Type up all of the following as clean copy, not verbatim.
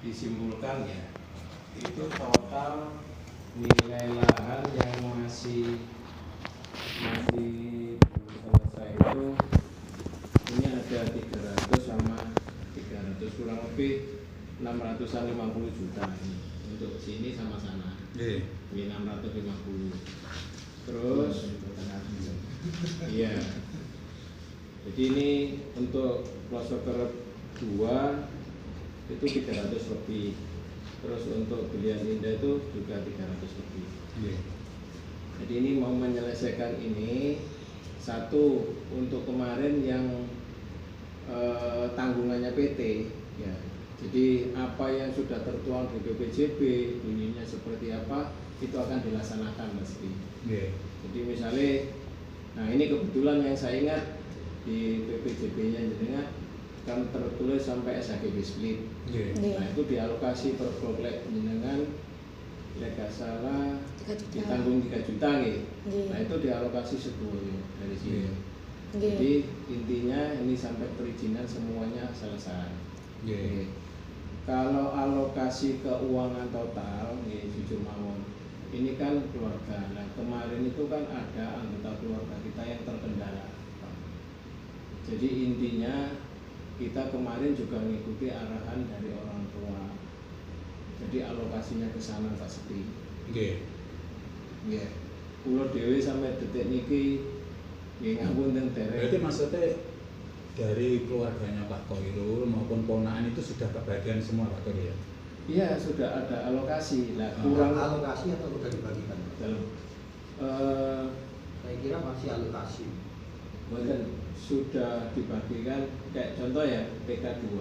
disimpulkan ya, itu total nilai lahan yang masih belum selesai itu ini ada 300 sama 300 kurang lebih 650 juta ini untuk sini sama sana. Ini 650. Terus iya. Jadi ini untuk crossover 2 itu 300 lebih. Terus untuk Belian Indah itu juga 300 lebih. Jadi ini mau menyelesaikan ini satu untuk kemarin yang tanggungannya PT ya. Jadi apa yang sudah tertuang di BPJB bunyinya seperti apa itu akan dilaksanakan mesti. Jadi misalnya, nah ini kebetulan yang saya ingat di BPJB-nya jenengan kan tertulis sampai SHGB split. Nah itu dialokasi per proyek jenengan tidak salah ditanggung 3 juta gitu. Nah itu dialokasi semuanya dari sini. Jadi intinya ini sampai perizinan semuanya selesai. Kalau alokasi keuangan total, jujur mawon, ini kan keluarga. Nah kemarin itu kan ada anggota keluarga kita yang terkendala. Jadi intinya kita kemarin juga mengikuti arahan dari orang tua. Jadi alokasinya ke sana pasti. Pulau Dewi sampai detik niki, ngapunten derek. Berarti maksudnya dari keluarganya Pak Koirul maupun ponakan itu sudah kebagian semua Pak Koirul ya? Iya sudah ada alokasi. Nah kurang alokasi atau sudah dibagikan? Saya kira masih alokasi. Mungkin sudah dibagikan kayak contoh ya PK2.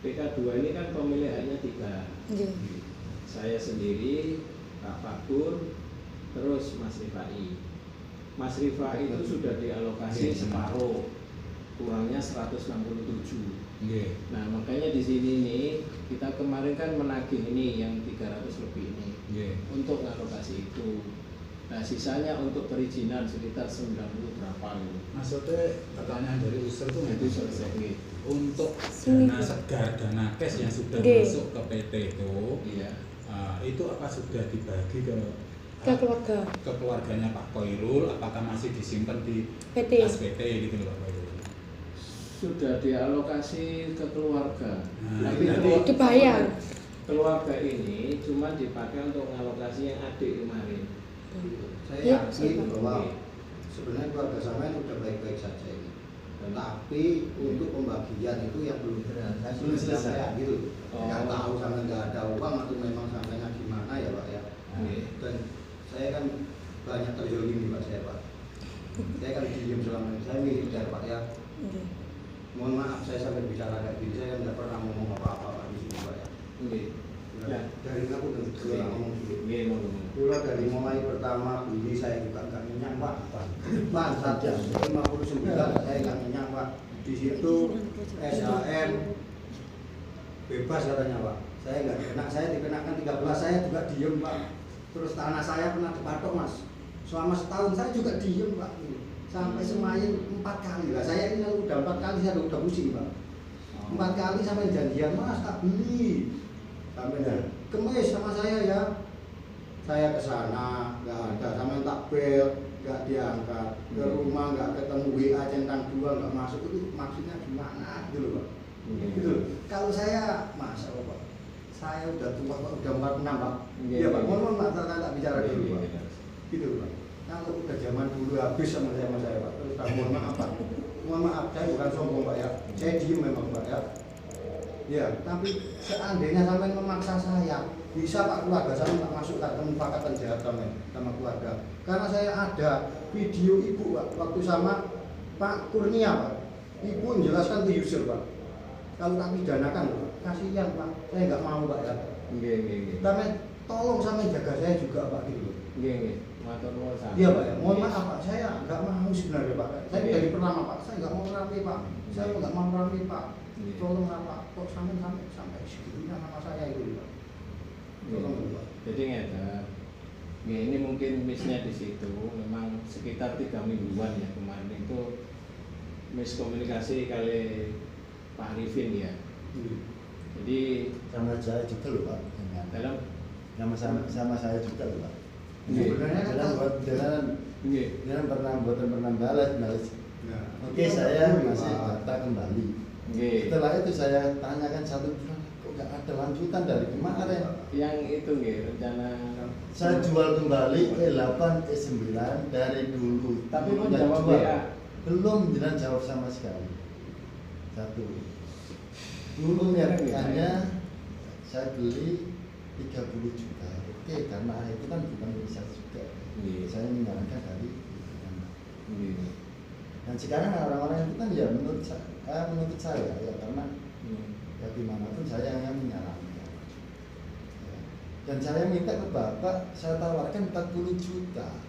PK2 ini kan pemilihannya 3. Saya sendiri, Pak Fakur, terus Mas Rifai. Mas Rifai itu sudah dialokasi separuh, kurangnya 167. Nah makanya di sini nih kita kemarin kan menagih ini yang 300 lebih ini untuk alokasi itu. Nah sisanya untuk perizinan sekitar 90 berapa gitu. Maksudnya pertanyaan dari user itu selesai. Untuk dana segar, dana cash yang sudah masuk ke PT itu, itu apa sudah dibagi ke keluarga? Ke keluarganya Pak Koirul, apakah masih disimpan di PT? PT gitu loh Pak Koirul? Sudah dialokasi ke keluarga. Tapi dibayar. Keluarga ini cuma dipakai untuk mengalokasi yang adik kemarin. Saya yakin bahwa sebenarnya keluarga sama sudah baik-baik saja ini. Tapi untuk pembagian itu yang belum selesai gitu. Nggak tahu sampai nggak ada uang atau memang sampainya gimana ya Pak ya. Dan saya kan banyak terzolimi Pak saya Pak. Saya kan diem selama ini. Saya militer Pak ya. Mohon maaf saya sampai bicara kayak gini. Saya nggak pernah ngomong apa-apa Pak di sini Pak ya. Dari aku tentu ngomong dulu dari mulai pertama beli saya juga nggak nyenyak Pak. Bangsat ya 59 saya nggak nyenyak Pak. Di situ SHM bebas katanya Pak. Saya nggak dikenak, saya dikenakan 13 saya juga diem Pak. Terus tanah saya pernah dipatok Mas. Selama setahun saya juga diem Pak. Sampai semayin 4 kali lah. Saya ini udah 4 kali saya udah pusing Pak. 4 kali sampai janjian Mas tak beli. Sampai kemis sama saya ya. Saya ke sana nggak ada, sama tak bel nggak diangkat, ke rumah nggak ketemu, WA centang 2 nggak masuk, itu maksudnya gimana gitu loh Pak. Gitu. Kalau saya masa Pak, saya udah tua Pak, udah 46 Pak. Iya Pak, mohon Pak, tak bicara dulu Pak. Gitu Pak. Kalau udah zaman dulu habis sama saya Pak. Terus mohon maaf Pak. Mohon maaf, saya bukan sombong Pak ya. Saya diem memang Pak ya. Ya, tapi seandainya sampai memaksa saya, bisa Pak keluarga saya tak masuk ke mufakatan jahat sama keluarga. Karena saya ada video ibu Pak, waktu sama Pak Kurnia Pak. Ibu menjelaskan ke user Pak. Kalau tak pidanakan, kasihan Pak. Saya nggak mau Pak ya. Tapi tolong sama jaga saya juga Pak gitu. Iya Pak ya. Mohon maaf Pak, saya nggak mau sebenarnya Pak. Saya dari pertama Pak, saya nggak mau rame Pak. Saya nggak mau rame Pak. Tolong Pak, kok sampai segitunya nama saya itu Pak. Tolong Pak. Jadi ini mungkin miss-nya di situ. Memang sekitar 3 mingguan ya kemarin itu miskomunikasi kali Pak Arifin ya. Jadi sama saya juga loh Pak dengan sama saya juga loh Pak. Sebenarnya jalan pernah balas. Oke, saya masih data kembali. Setelah itu saya tanyakan satu bulan, kok nggak ada lanjutan dari kemarin? Yang itu rencana saya jual kembali E8 E9 dari dulu. Tapi belum jawab WA. Belum jawab sama sekali. Satu. Dulu hanya saya beli 30 juta. Oke, karena itu kan bukan milik saya juga. Saya menyarankan dari dan sekarang orang-orang itu kan ya menurut saya ya karena ya gimana pun saya yang menyarankan ya. Dan saya minta ke Bapak, saya tawarkan 40 juta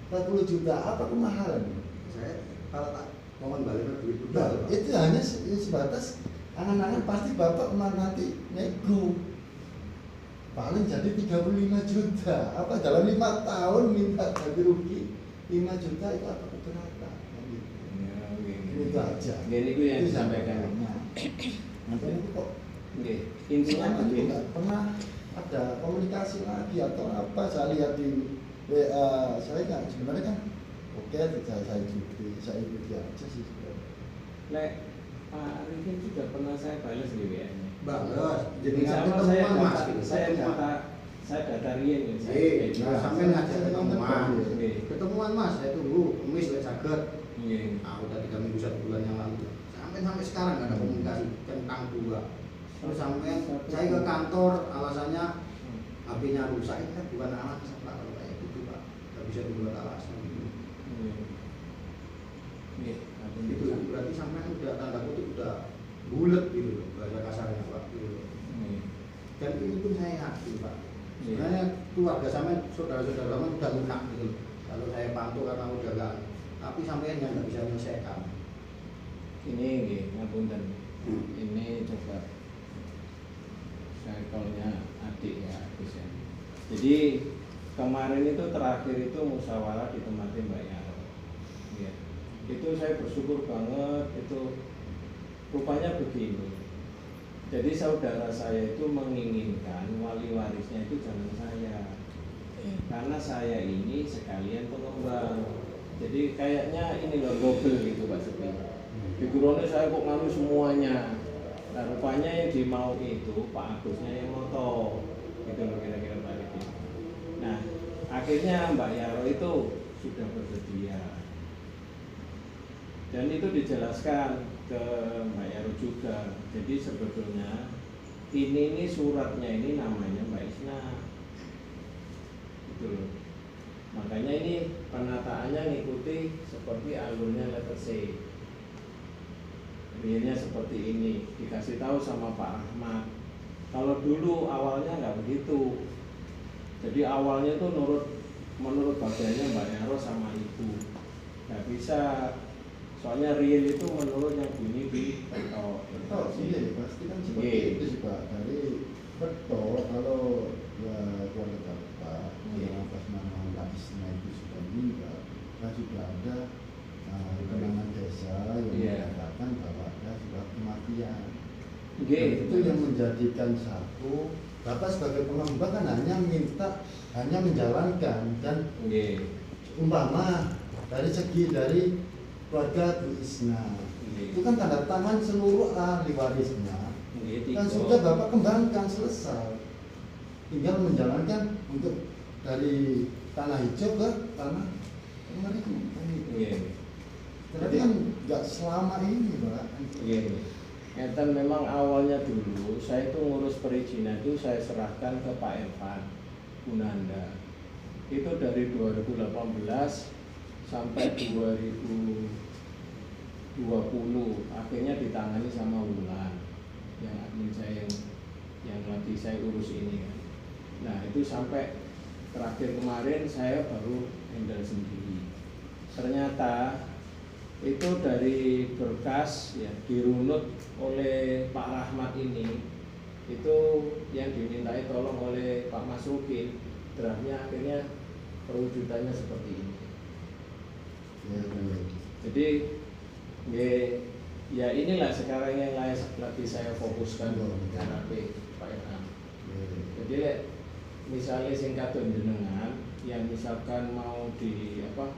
40 juta, apa kemahalan? Saya kalau tak mau balik duit itu hanya sebatas angan-angan, pasti Bapak nanti nego paling jadi 35 juta apa dalam 5 tahun minta ganti rugi 5 juta itu apa keberatan itu aja ini gue yang disampaikan nanti itu kok intinya nggak pernah ada komunikasi lagi atau apa. Saya lihat di WA saya kan sebenarnya kan oke, saya ikuti aja sih sebenarnya. Pak Arifin juga pernah saya balas di WA-nya. Bagus. Jadi sama saya data Rien sampai ngajak ketemuan Mas, saya tunggu Kamis lek saged. Aku tadi 3 minggu 1 bulan yang lalu. Sampai sekarang nggak ada komunikasi tentang dua. Terus sampai saya ke kantor alasannya HP-nya rusak, itu kan bukan alasan Pak, kalau kayak gitu Pak. Nggak bisa dibuat alasan. Itu berarti sampai udah tanda kutip udah bulat gitu loh, bahasa kasarnya Pak gitu loh. Dan ini pun saya yakin Pak. Sebenarnya keluarga sampai saudara-saudara sampai udah lunak gitu loh. Kalau saya pantau karena udah kan, tapi sampai yang nggak bisa menyelesaikan. Ini ngapunten. Ini coba circle-nya adik ya Agus ya. Jadi kemarin itu terakhir itu musyawarah ditemani Mbak Yaro. Ya. Itu saya bersyukur banget, itu rupanya begini. Jadi saudara saya itu menginginkan wali warisnya itu jangan saya, karena saya ini sekalian pengembang. Jadi kayaknya ini loh double gitu Pak Sepi. Figurannya saya kok nganu semuanya. Nah rupanya yang dimau itu Pak Agusnya yang moto, gitu loh kira-kira Pak Riki. Nah akhirnya Mbak Yaro itu sudah bersedia. Dan itu dijelaskan ke Mbak Yaro juga. Jadi sebetulnya ini suratnya ini namanya Mbak Isna, gitu loh. Makanya ini penataannya ngikuti seperti alurnya letter C. Realnya seperti ini, dikasih tahu sama Pak Ahmad. Kalau dulu awalnya nggak begitu. Jadi awalnya itu menurut bagiannya Mbak Yaro sama Ibu. Nggak bisa. Soalnya real itu menurut yang bunyi di Beto. Iya, pasti kan seperti itu sih Pak. Dari Beto kalau ya keluarga Bapak yang atas nama Mbak Isna itu sudah meninggal, kan sudah ada kenangan desa yang mengatakan bahwa ada surat kematian. Itu yang menjadikan satu. Bapak sebagai pengembang kan hanya menjalankan dan umpama dari segi dari keluarga Bu Isna itu kan tanda tangan seluruh ahli warisnya kan sudah Bapak kembangkan selesai, tinggal menjalankan untuk dari tanah hijau ke tanah kemarin tapi kan nggak selama ini Pak. Dan memang awalnya dulu saya itu ngurus perizinan itu saya serahkan ke Pak Irfan Gunanda itu dari 2018 sampai 2020 akhirnya ditangani sama Wulan yang admin saya yang lagi saya urus ini kan. Nah itu sampai terakhir kemarin saya baru handle sendiri. Ternyata itu dari berkas ya dirunut oleh Pak Rahmat ini itu yang dimintai tolong oleh Pak Masrukin, draftnya akhirnya perwujudannya seperti ini. Jadi ya inilah sekarang yang lagi saya fokuskan RAP Pak Ilham. Jadi misalnya singkatun jenengan yang misalkan mau dijual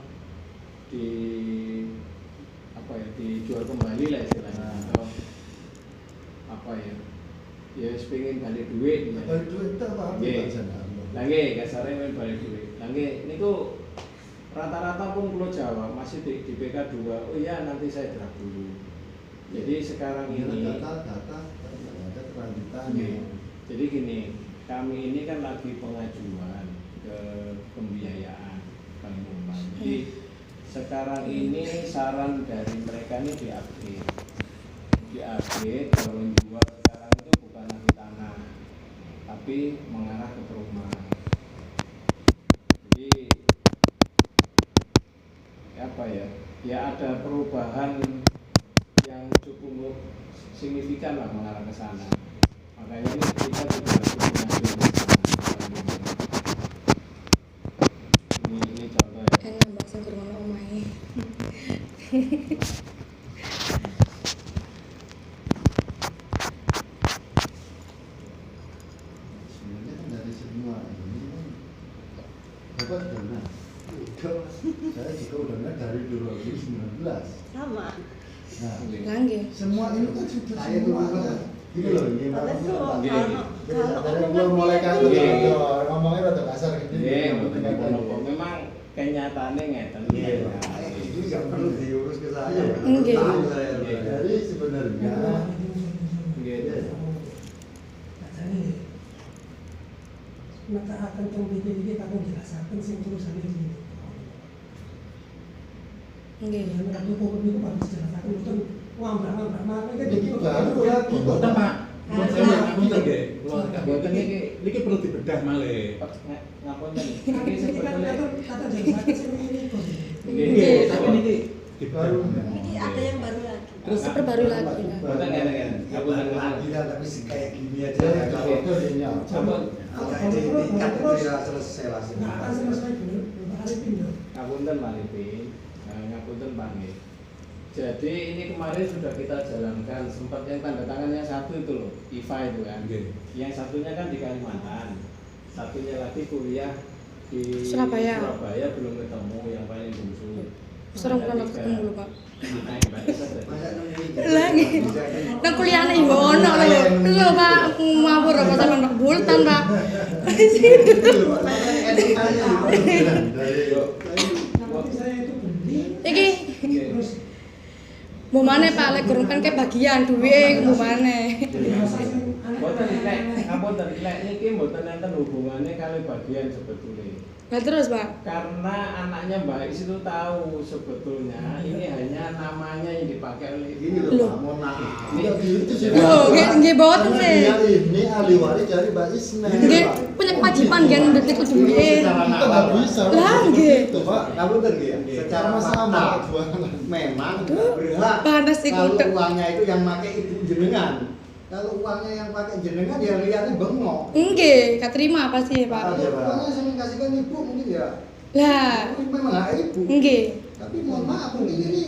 kembali lah istilahnya atau ya pengen balik duit ya. Balik duit itu apa? Lagi kasarnya balik duit. Lagi niku rata-rata pun Pulau Jawa masih di PK2. Oh iya nanti saya drop dulu. Jadi sekarang ini data ada kelanjutan. Jadi gini, kami ini kan lagi pengajuan ke pembiayaan pengumuman. Jadi sekarang ini saran dari mereka ini diupdate kalau jual sekarang itu bukan lagi tanah tapi mengarah ke perumahan. Jadi ya ada perubahan yang cukup signifikan lah mengarah ke sana. Makanya ini kita juga harus mengajukan ke sana. Ini contoh ya. Enak bahasa kurang omahe. Sebenarnya kan dari semua ini Bapak sudah saya juga udah dari 2019. Sama. Nah, Langge. semua ini kan sudah Saya semua dulu. kan. Gini loh, ini Gini. belum mulai kaget Gini. ngomongnya rada kasar gitu. Memang kenyataannya ngeten. Itu yang perlu diurus ke saya. Nggih. Tahu saya. Jadi sebenarnya maka akan kembali akan dirasakan sing tulisan ini. Nggih. Yang kami hukum itu harus dirasakan untuk ngambrak mana kan ini baru lagi. Boten Pak. Ngapunten nggih. Boten niki perlu dibedah malih. Ngapunten. Ini sebetulnya kata dirasakan sing ini kok. Nggih, tapi niki Baru. Ini ada yang baru lagi. Terus perbaru lagi. Boten ngene. Ngapunten lagi lah tapi kayak gini aja. Ya, Kalau itu ini Ampun. kalau di tingkat itu ya selesai lah. Nggak akan selesai dulu, hari pindah. Ngapunten Pak Lipin. Ngapunten Pak Nggih. Jadi ini kemarin sudah kita jalankan, sempat yang tanda tangan yang satu itu loh, IFA itu kan. Yang satunya kan di Kalimantan, satunya lagi kuliah di Surabaya. belum ketemu yang paling bungsu. Serem kalau ketemu lho, Pak. Masa Lagi. Nang kuliahane yo ono lho. Lho, Pak, ngawur apa sampean Pak Bultan, Pak. Nanti saya itu beli. Iki Terus mau mana Pak lek kurang kan bagian duwe mau mana. Mboten lek, ngapunten lek niki mboten enten hubungannya kali bagian sebetulnya. Lah terus, Pak. Karena anaknya Mbak Is itu tahu sebetulnya ini hanya namanya yang dipakai oleh Gini loh, Pak, mohon maaf. Ini gitu sih. Loh, nggih boten sih. Ini ahli waris dari Mbak Isna. Nggih, punya kewajiban gen detik duwe. Kita nggak bisa. Lah, nggih. Itu, Pak. Kamu ngerti ya? Secara sama memang berhak Panas sih kalau kudu. uangnya itu yang pakai ibu jenengan. Kalau uangnya yang pakai jenengan ya lihatnya bengok. Nggih, katerima pasti, Pak. Kalau uangnya saya kasihkan ibu mungkin ya. Lah, Ini memang hak ibu. nggih. Tapi mohon maaf mungkin ini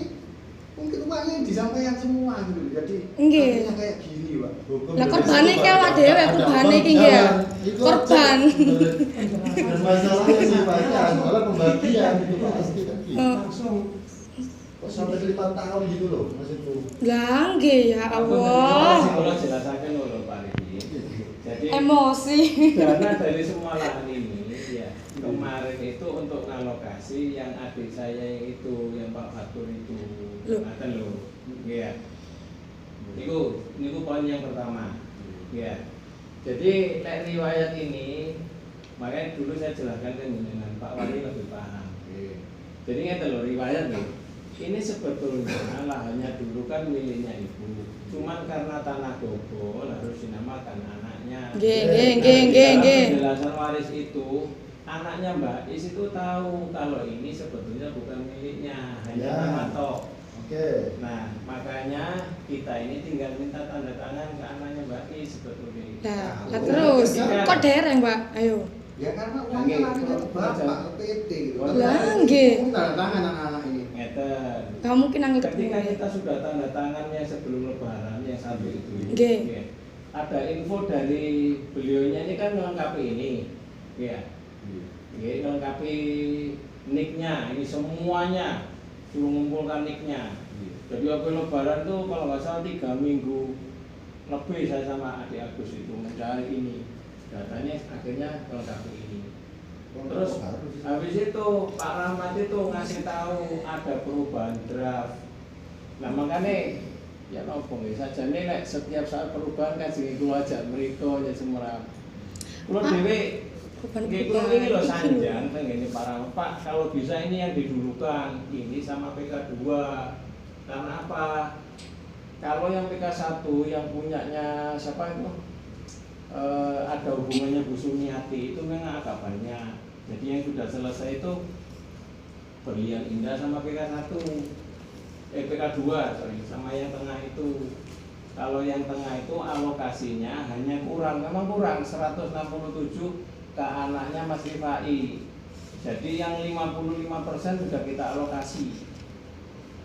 mungkin uangnya yang disampaikan semua gitu. Jadi Nggih. akhirnya kayak gini, Pak. Lah korbane ki awak dhewe korbane iki nggih ya. Korban. Masalahnya sih Pak, masalah pembagian itu Pak pasti kan gitu. langsung Kok sampai 5 tahun gitu loh maksudku. Lah nggih ya Allah. Kalau jelasaken lho Pak Riki. Jadi Emosi. dana dari semua lahan ini ya kemarin itu untuk alokasi yang adik saya yang itu yang Pak Fatur itu Loh. ngaten lho. Nggih ya. Niku poin yang pertama. Ya. Jadi lek riwayat ini makanya dulu saya jelaskan dengan Pak Wali lebih paham. Jadi ngeten lho riwayat nih. Ini sebetulnya lahannya dulu kan miliknya ibu. Cuman karena tanah gogol harus dinamakan anaknya. Nggih. Penjelasan waris itu anaknya Mbak Is itu tahu kalau ini sebetulnya bukan miliknya, hanya Ya. nama tok. Oke. Nah, makanya kita ini tinggal minta tanda tangan ke anaknya Mbak Is sebetulnya. Lah terus kok dereng, Pak? Ayo. Ya karena uangnya lari ke bapak ke PT gitu. Lah, nggih. Tanda tangan anak-anak ini. Ngeten. Gak mungkin nangil ketika ketemu. kita sudah tanda tangannya sebelum lebaran yang satu itu. Nggih. Ya. Ada info dari beliaunya ini kan melengkapi ini. Ya. Ya, melengkapi nicknya, ini semuanya suruh mengumpulkan nicknya. Jadi waktu lebaran tuh kalau nggak salah 3 minggu lebih saya sama adik Agus itu mencari ini. Datanya akhirnya melengkapi ini. Terus habis itu Pak Rahmat itu ngasih tahu ada perubahan draft. Nah makanya ya nopo nggih sajane nek setiap saat perubahan kan sing kula ajak mriko ya semerap. Kula dhewe nggih kula iki lho sanjang teng ngene Pak Rahmat. Pak kalau bisa ini yang didulukan ini sama PK2. Karena apa? Kalau yang PK1 yang punyanya siapa itu? Ada hubungannya Bu Sumiati itu memang agak banyak. Jadi yang sudah selesai itu Berlian Indah sama PK1, PK2 sorry, sama yang tengah itu. Kalau yang tengah itu alokasinya hanya kurang, memang kurang 167 ke anaknya Mas Rifai. Jadi yang 55% sudah kita alokasi,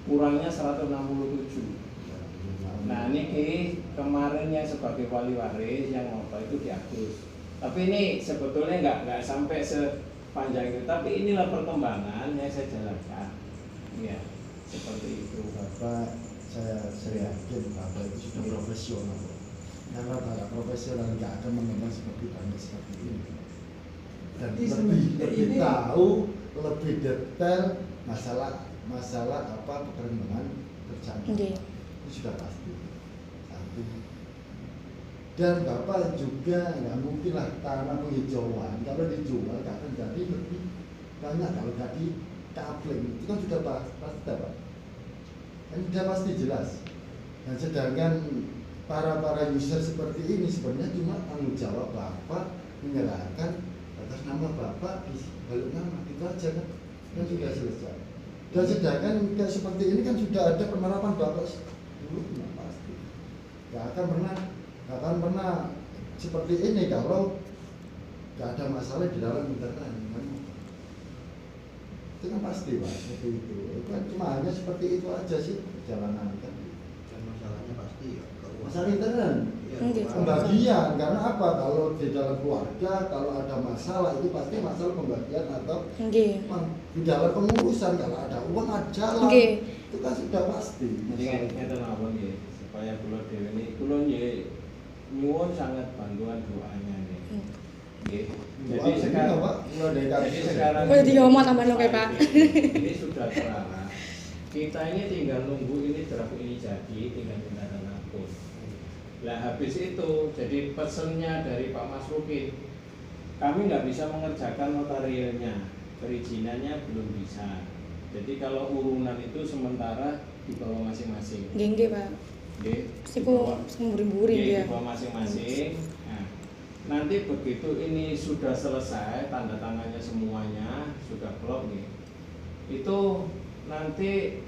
kurangnya 167. Nah ini kemarin yang sebagai wali waris yang apa itu di Agus. Tapi ini sebetulnya nggak sampai sepanjang itu. Tapi inilah perkembangan yang saya jalankan. Ya seperti itu. Bapak saya yakin Bapak itu sudah profesional. Karena Bapak profesional nggak akan mengenal seperti Bapak seperti ini. Dan lebih tahu, lebih detail masalah apa perkembangan kerjaan. Itu sudah pasti. Satu. Dan Bapak juga nggak mungkin lah tanah penghijauan kalau dijual nggak akan jadi lebih banyak kalau nggak di coupling itu kan sudah pasti dapat. Kan sudah pasti jelas. Nah sedangkan para user seperti ini sebenarnya cuma tanggung jawab Bapak menyerahkan atas nama Bapak di balik nama itu aja kan sudah selesai. Dan sedangkan kayak seperti ini kan sudah ada penerapan Bapak dulu pasti nggak akan pernah seperti ini kalau nggak ada masalah di dalam internal kan? Itu kan pasti Pak seperti itu kan cuma hanya seperti itu aja sih perjalanan kan. Dan masalahnya pasti ya masalah internal pembagian karena apa kalau di dalam keluarga kalau ada masalah itu pasti masalah pembagian atau di dalam pengurusan kalau ada uang ada jalan itu kan sudah pasti. Jadi kita apa nih supaya kula dhewe ini kula nyuwun sangat bantuan doanya nih. Nggih. Jadi sekarang oh diomong tambah oke Pak. Ini sudah terarah. Kita ini tinggal nunggu ini draft ini jadi tinggal minta ampun. Lah habis itu jadi pesennya dari Pak Mas Rukin kami nggak bisa mengerjakan notarialnya, perizinannya belum bisa. Jadi kalau urunan itu sementara di bawah masing-masing. Nggih Pak. Nggih. Siku semburi-buri ya. Di bawah masing-masing. Nah, nanti begitu ini sudah selesai, tanda tangannya semuanya sudah klop nih. Itu nanti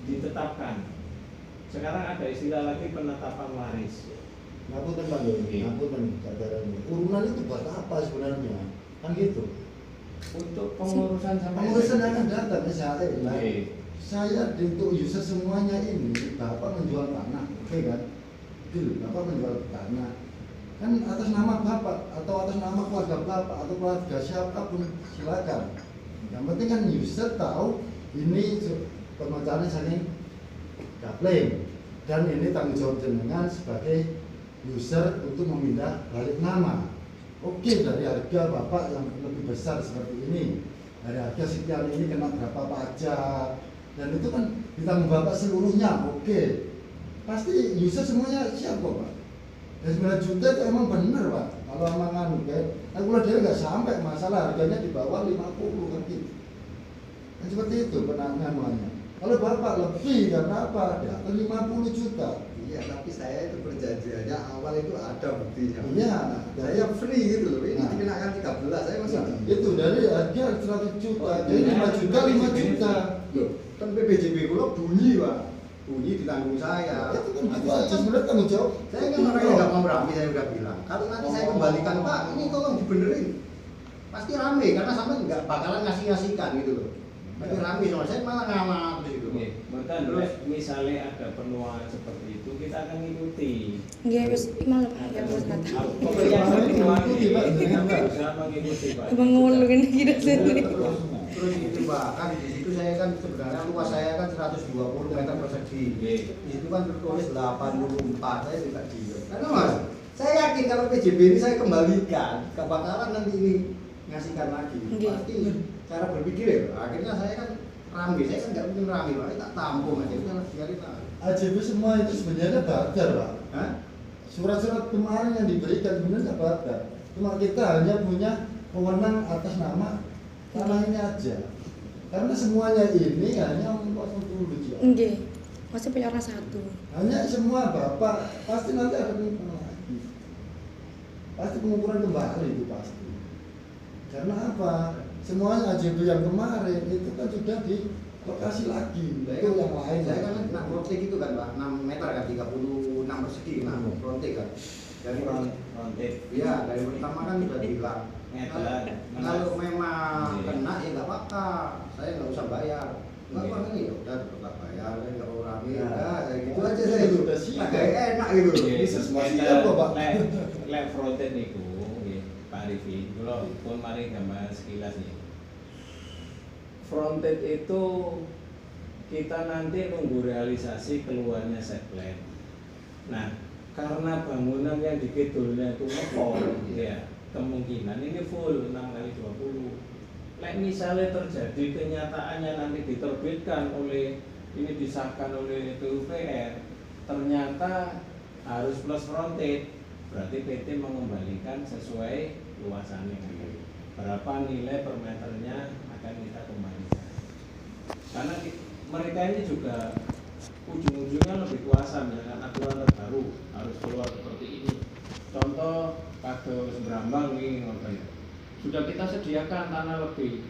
ditetapkan. Sekarang ada istilah lagi penetapan waris. Ngapunten Pak Doni, ngapunten saudara. Urunan itu buat apa sebenarnya? Kan gitu. Untuk pengurusan sama pengurusan akan datang misalnya. Saya untuk user semuanya ini Bapak menjual tanah, oke kan? Gitu, Bapak menjual tanah. Kan atas nama Bapak atau atas nama keluarga Bapak atau keluarga siapapun silakan. Yang penting kan user tahu ini pemecahnya saling coupling dan ini tanggung jawab jenengan sebagai user untuk memindah balik nama. Oke, dari harga Bapak yang lebih besar seperti ini, dari harga sekian ini kena berapa pajak, dan itu kan ditanggung Bapak seluruhnya. Oke, pasti user semuanya siap kok Pak. Dan 9 juta itu emang bener Pak. Kalau emang aku dia nggak sampai masalah harganya di bawah 50 kan gitu. Dan seperti itu penanganannya. Kalau Bapak lebih karena apa? Dia akan 50 juta. Iya, tapi saya itu perjanjiannya awal itu ada buktinya. Iya, saya free gitu loh. Ini dikenakan 13, saya masih itu dari harga 100 juta, jadi 5 juta, 5 juta. Loh, kan PPJB kula bunyi Pak. Bunyi ditanggung saya. Itu kan gitu aja sebenarnya tanggung jawab. Saya kan orangnya nggak mau rapi, saya udah bilang. Kalau nanti saya kembalikan Pak, ini tolong dibenerin. Pasti rame karena sampai nggak bakalan ngasih-ngasihkan gitu loh. Tapi rame soalnya saya malah ngalah gitu. Mereka Mboten, misalnya ada penuaan seperti itu kita akan ngikuti. Nggih wis malah Pak ya wis kata. Pokoknya penuaan kita berusaha mengikuti Pak. Mengulu ini kira sini. Terus itu Pak, kan di situ saya kan sebenarnya luas saya kan 120 meter persegi. Di situ kan tertulis 84, saya juga diam. Karena Mas, saya yakin kalau PJB ini saya kembalikan, kebakaran nanti ini ngasihkan lagi. Pasti cara berpikir ya, akhirnya saya kan rame, saya kan nggak mungkin rame Pak, tak tampung aja, udah biarin lah. AJB semua itu sebenarnya bakar Pak. Hah? Surat-surat kemarin yang diberikan sebenarnya bakar. Cuma kita hanya punya wewenang atas nama tanah ini aja. Karena semuanya ini hanya untuk dulu. Nggih. Masih punya orang satu. Hanya semua Bapak pasti nanti ada pengukuran lagi. Pasti pengukuran kembali itu pasti. Karena apa? Semuanya AJB yang kemarin itu kan sudah di lokasi lagi. Itu yang lain. Saya kan nak frontek itu kan Pak, 6 meter kan, 36 persegi nah frontek kan. Dari frontek. Iya, dari pertama kan sudah bilang. Kalau memang kena ya nggak apa-apa, saya nggak usah bayar. Nggak apa-apa nih, udah tetap bayar, nggak mau rame, udah kayak gitu aja saya itu. Agak enak gitu. Bisa semua siap Pak. Lek frontek niku, Pak Arifin, kalau pun mari gambar sekilas nih. Fronted itu kita nanti nunggu realisasi keluarnya set plan. Nah, karena bangunan yang di kidulnya itu ngepol, ya kemungkinan ini full 6x20. Lek misalnya terjadi kenyataannya nanti diterbitkan oleh ini disahkan oleh PUPR, ternyata harus plus fronted, berarti PT mengembalikan sesuai luasannya. Berapa nilai per meternya akan kita kembalikan. Karena mereka ini juga ujung-ujungnya lebih kuasa, misalkan aturan terbaru harus keluar seperti ini. Contoh kados Brambang ini sudah kita sediakan tanah lebih,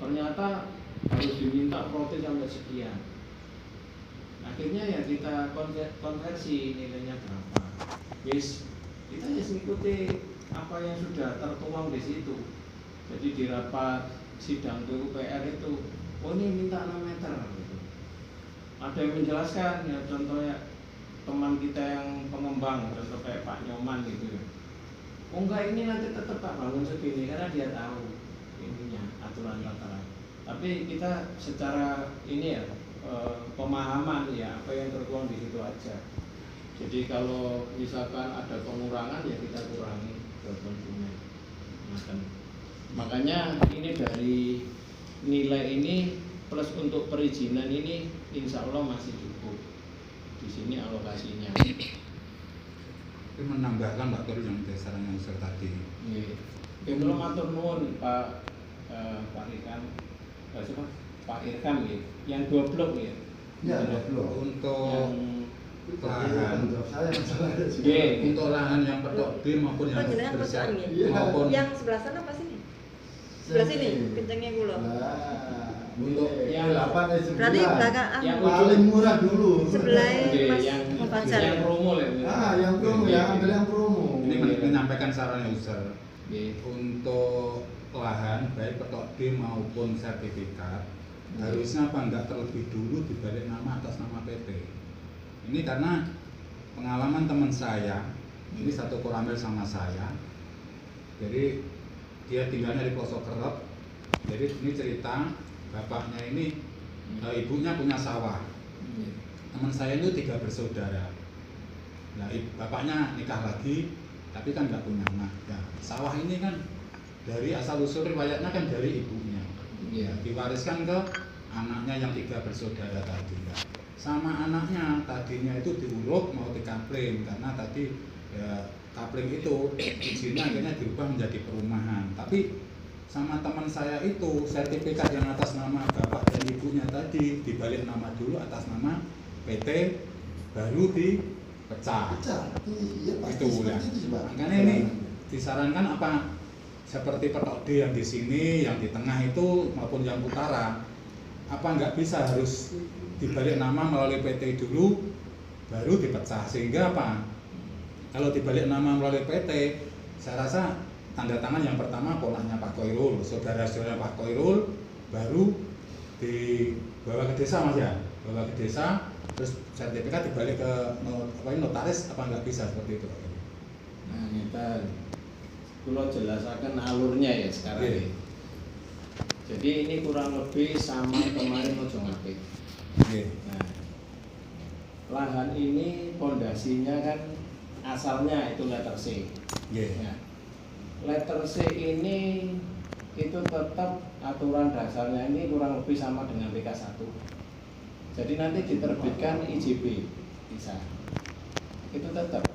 ternyata harus diminta protes sampai sekian. Akhirnya ya kita konversi nilainya berapa. Yes, kita mengikuti apa yang sudah tertuang di situ. Jadi di rapat sidang PUPR itu, oh ini minta 6 meter gitu. Ada yang menjelaskan ya, contohnya teman kita yang pengembang, contoh kayak Pak Nyoman gitu ya. Oh enggak, ini nanti tetap Pak bangun segini karena dia tahu ininya aturan latar. Tapi kita secara ini ya pemahaman ya apa yang tertuang di situ aja. Jadi kalau misalkan ada pengurangan ya kita kurangi ke konsumen. Makanya ini dari nilai ini plus untuk perizinan ini insya Allah masih cukup. Di sini alokasinya. Itu menambahkan Pak Tur yang saran yang usul tadi. Iya. Kalau matur nuwun Pak Irkam, siapa? Pak Irkam ya, yang 2 blok ya. Ya, 2 blok. Untuk lahan, untuk lahan yang petok B maupun yang bersiap maupun yang sebelah sana apa sini? Sebelah sini, kencengnya kulo. Untuk yang 8 berarti belakang yang paling murah dulu. Sebelah Mas yang Fajar. Yang promo ya. Yang promo ya, ambil yang promo. Ini menyampaikan sarannya user. Untuk lahan baik petok D maupun sertifikat harusnya apa enggak terlebih dulu dibalik nama atas nama PT. Ini karena pengalaman teman saya, ini satu koramil sama saya. Jadi dia tinggalnya di pelosok Kerep. Jadi ini cerita bapaknya ini ibunya punya sawah. Teman saya itu 3 bersaudara. Nah, bapaknya nikah lagi, tapi kan nggak punya anak. Nah, sawah ini kan dari asal usul riwayatnya kan dari ibunya. Diwariskan ke anaknya yang 3 bersaudara tadi. Ya. Sama anaknya tadinya itu diuruk mau dikapling karena tadi ya, kapling itu izinnya akhirnya dirubah menjadi perumahan. Tapi sama teman saya itu sertifikat yang atas nama bapak dan ibunya tadi dibalik nama dulu atas nama PT baru dipecah. Iya, itu ya. Makanya ini disarankan apa seperti petok D yang di sini, yang di tengah itu maupun yang utara, apa nggak bisa harus dibalik nama melalui PT dulu baru dipecah sehingga apa? Kalau dibalik nama melalui PT, saya rasa tanda tangan yang pertama polanya Pak Koirul, saudara-saudara Pak Koirul, baru di bawa ke desa Mas ya, bawa ke desa, terus sertifikat dibalik ke notaris apa nggak bisa seperti itu? Nah, kita kalau jelaskan alurnya ya sekarang Iya. ini. Jadi ini kurang lebih sama kemarin Mojongapit. Iya. Nah, lahan ini pondasinya kan asalnya itu letter C. Iya. Nah, letter C ini itu tetap aturan dasarnya ini kurang lebih sama dengan PK1. Jadi nanti diterbitkan IJB bisa. Itu tetap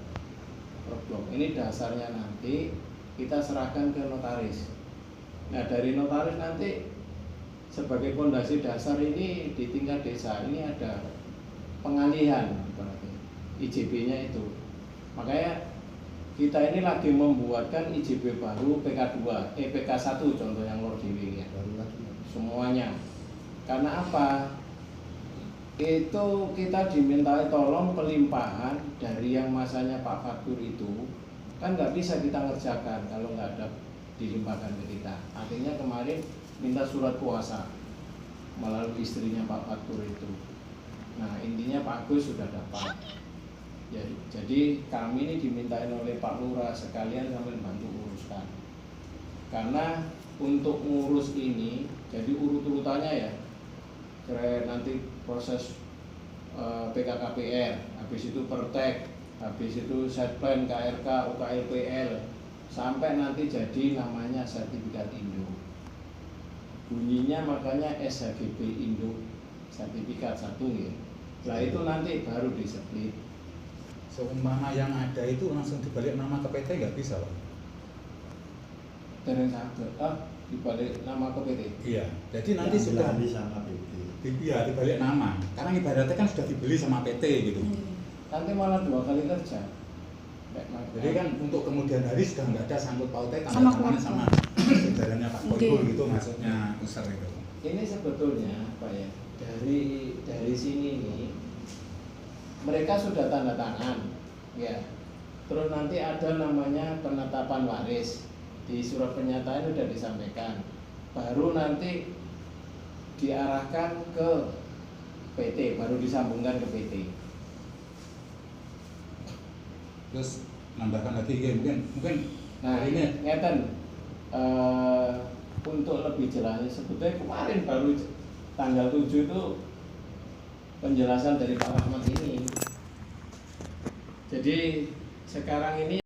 problem. Ini dasarnya nanti kita serahkan ke notaris. Nah, dari notaris nanti sebagai pondasi dasar ini di tingkat desa ini ada pengalihan berarti IJB-nya itu. Makanya kita ini lagi membuatkan IJB baru PK2, PK1 contoh yang Lord Dewi ya. Semuanya. Karena apa? Itu kita dimintai tolong pelimpahan dari yang masanya Pak Faktur itu kan nggak bisa kita ngerjakan kalau nggak ada dilimpahkan ke kita. Akhirnya kemarin minta surat kuasa melalui istrinya Pak Faktur itu. Nah, intinya Pak Agus sudah dapat. Jadi kami ini dimintain oleh Pak Lurah sekalian sambil bantu uruskan. Karena untuk ngurus ini, jadi urut-urutannya ya, nanti proses PKKPR, habis itu Pertek, habis itu Setplan, KRK, UKLPL, sampai nanti jadi namanya sertifikat Indo. Bunyinya makanya SHGB Indo, sertifikat 1 ya. Setelah itu nanti baru di-split. Seumpama yang ada itu langsung dibalik nama ke PT nggak bisa Pak? Terus dibalik nama ke PT. Iya, jadi nanti sudah sama PT. Iya, dibalik nama. Karena ibaratnya kan sudah dibeli sama PT gitu. Nanti malah 2 kali kerja. Jadi kan untuk kemudian hari sudah nggak ada sangkut pautnya Sama tangan sama saudaranya Pak Koibul gitu maksudnya user itu. Ini sebetulnya Pak ya, dari sini nih mereka sudah tanda tangan ya. Terus nanti ada namanya penetapan waris. Di surat pernyataan sudah disampaikan. Baru nanti diarahkan ke PT, baru disambungkan ke PT. Terus nambahkan lagi mungkin Nah ini ngeten untuk lebih jelasnya sebetulnya kemarin baru tanggal 7 itu penjelasan dari Pak Rahmat ini. Jadi sekarang ini